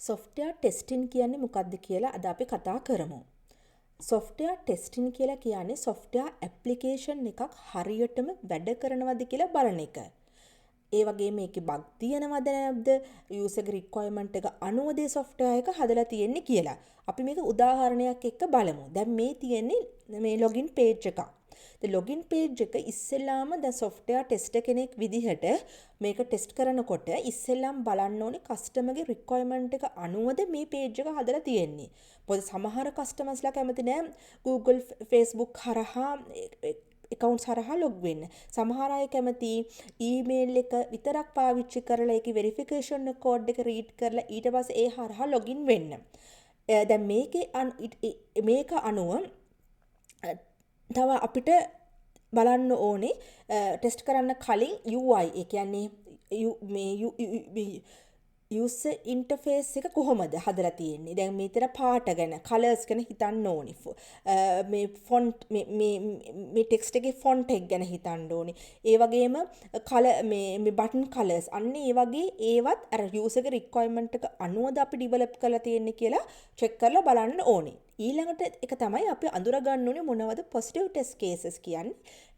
software testing කියන්නේ මොකක්ද කියලා අද අපි කතා කරමු. software testing කියලා කියන්නේ software application එකක් හරියටම වැඩ කරනවද කියලා බලන එක. ඒ වගේම මේකේ බග් තියෙනවද නැද්ද? user requirement එක අනුව දේ software එක හදලා තියෙන්නේ කියලා. අපි මේක උදාහරණයක් එක්ක බලමු. දැන් මේ තියෙන්නේ මේ login page එකක්. The login page එක ඉස්සෙල්ලාම දැන් software tester කෙනෙක් විදිහට මේක ටෙස්ට් කරනකොට ඉස්සෙල්ලාම බලන්න ඕනේ කස්ටමර්ගේ requirement එක අනුවද මේ page එක හදලා තියෙන්නේ. මොකද සමහර customers ලා කැමති නෑ Google Facebook හරහා accounts හරහා log වෙන්න. සමහර අය කැමති email එක විතරක් පාවිච්චි කරලා ඒකේ verification code එක read කරලා ඊට පස්සේ ඒ හරහා login වෙන්න. දැන් මේක අනුව තව අපිට බලන්න ඕනේ ටෙස්ට් කරන්න කලින් UI ඒ කියන්නේ user interface එක කොහොමද හදලා තියෙන්නේ. දැන් මේතර පාට ගැන colors ගැන හිතන්න ඕනේ. මේ font මේ text එකේ font එක ගැන හිතන්න ඕනේ. ඒ වගේම color මේ button colors අන්න ඒ වගේ ඒවත් අර user ගේ requirement එක අනුවද අපි develop කරලා තියෙන්නේ කියලා check කරලා බලන්න ඕනේ. ඊළඟට එක තමයි අපි අඳුර ගන්න ඕනේ මොනවද positive test cases කියන්නේ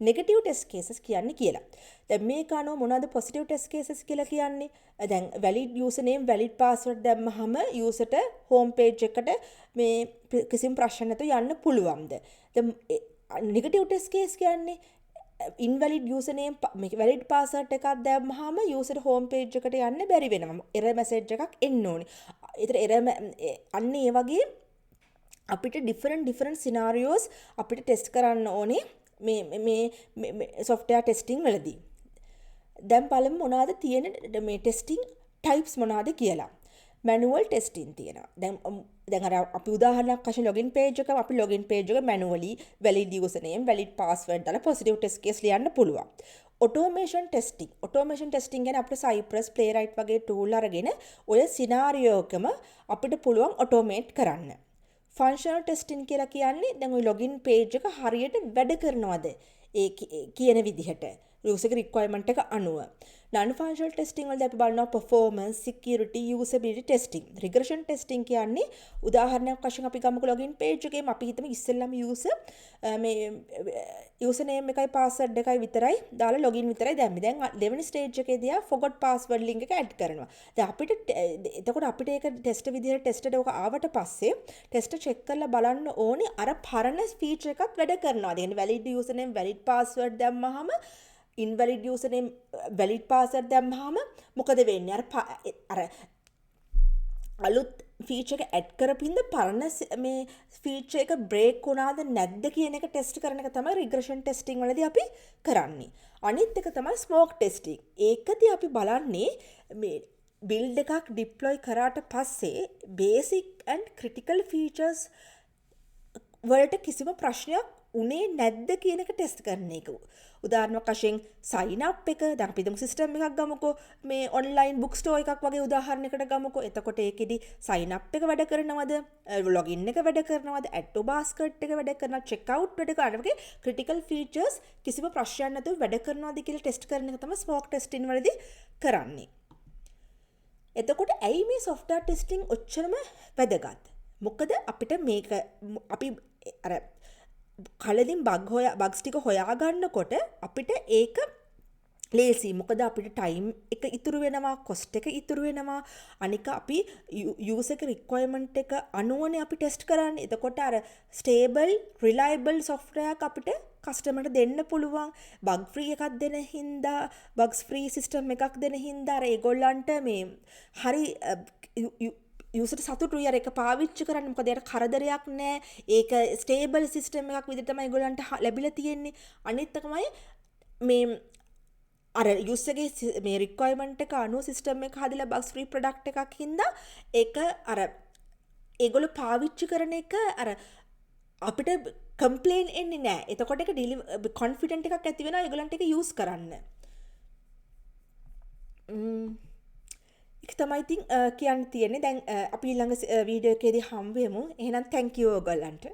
negative test cases කියන්නේ කියලා. දැන් මේක අනුව මොනවද positive test cases කියලා කියන්නේ? දැන් valid username valid password දැම්මහම userට home page එකට මේ කිසිම ප්‍රශ්න නැතුව යන්න පුළුවන්ද? දැන් negative test case කියන්නේ invalid username valid password එකක් දැම්මහම user home page එකට යන්න බැරි වෙනවා. error message එකක් එන්න ඕනේ. ඒතර error අන්න ඒ වගේ අපිට different scenarios අපිට ටෙස්ට් කරන්න ඕනේ මේ software testing වලදී. දැන් බලමු මොනවාද තියෙන මේ testing types මොනවාද කියලා. manual testing තියෙනවා. දැන් අර අපි උදාහරණයක් වශයෙන් login page එක අපි login page එක manually valid username valid password දාලා positive test case ලියන්න පුළුවන්. automation testing කියන්නේ අපිට Cypress playwright වගේ tool අරගෙන ඔය scenario එකම අපිට පුළුවන් automate කරන්න. functional testing කියලා කියන්නේ දැන් ওই login page එක හරියට වැඩ කරනවද ඒ කියන විදිහට user requirement එක අනුව. non functional testing වලදී අපි බලනවා performance security usability testing. regression testing කියන්නේ උදාහරණයක් වශයෙන් අපි ගමුකෝ login page එකේම අපි හිතමු ඉස්සෙල්ලාම user මේ user name එකයි password එකයි විතරයි දාලා login විතරයි දැම්මේ. දැන් දෙවෙනි stage එකේදී forgot password link එක add කරනවා. දැන් එතකොට අපිට ඒක test විදිහට tested එක ආවට පස්සේ test check කරලා බලන්න ඕනේ අර පරණ feature එකත් වැඩ කරනවාද. يعني valid username valid password දැම්මහම invalid username valid password දැම්මහම මොකද වෙන්නේ? අර අලුත් feature එක add කරපින්ද පරණ මේ feature එක break වුණාද නැද්ද කියන එක test කරන එක තමයි regression testing වලදී අපි කරන්නේ. අනිත් එක තමයි smoke testing. ඒකදී අපි බලන්නේ මේ build එකක් deploy කරාට පස්සේ basic and critical features වලට කිසිම ප්‍රශ්නයක් උනේ නැද්ද කියන එක ටෙස්ට් කරන එක. උදාහරණයක් වශයෙන් sign up එක දැන් අපි හිතමු system එකක් ගමුකෝ මේ online book store එකක් වගේ උදාහරණයකට ගමුකෝ. එතකොට ඒකෙදි sign up එක වැඩ කරනවද? login එක වැඩ කරනවද? add to basket එක වැඩ කරනවද? check out වැඩ කරනවද? වගේ critical features කිසිම ප්‍රශ්නයක් නැතුව වැඩ කරනවද කියලා ටෙස්ට් කරන එක තමයි smoke testing වලදී කරන්නේ. එතකොට ඇයි මේ software testing ඔච්චරම වැදගත්? මොකද අපිට මේක අපි අර කලින් බග්ස් ටික හොයාගන්නකොට අපිට ඒක ලේසි. මොකද අපිට ටයිම් එක ඉතුරු වෙනවා, කොස්ට් එක ඉතුරු වෙනවා. අනික අපි යූසර් එක රික්වයර්මන්ට් එක අනුවනේ අපි ටෙස්ට් කරන්නේ. එතකොට අර ස්ටේබල්, රිලයබල් software එකක් අපිට කස්ටමර්ට දෙන්න පුළුවන්. බග් ෆ්‍රී එකක් දෙන හින්දා, බග්ස් ෆ්‍රී සිස්ටම් එකක් දෙන හින්දා අර ඒගොල්ලන්ට මේ හරි යූසර් සතුටුයි අර එක පාවිච්චි කරන්න. මොකද ඒකට කරදරයක් නැහැ. ඒක ස්ටේබල් සිස්ටම් එකක් විදිහට තමයි ඒගොල්ලන්ට ලැබිලා තියෙන්නේ. අනිත් එකමයි මේ අර යූසර්ගේ මේ රික්වයර්මන්ට් එක අනුව සිස්ටම් එක හදලා බග්ස් ෆ්‍රී ප්‍රොඩක්ට් එකක් හින්දා ඒක අර ඒගොල්ලෝ පාවිච්චි කරන එක අර අපිට කම්ප්ලේන් එන්නේ නැහැ. එතකොට ඒක කොන්ෆිඩන්ට් එකක් ඇති වෙනවා ඒගොල්ලන්ට ඒක යූස් කරන්න. ඒක තමයි ඉතින් කියන්න තියෙන්නේ. දැන් අපි ඊළඟ වීඩියෝ එකේදී හම්බ වෙමු. එහෙනම් thank you ඔයගොල්ලන්ට.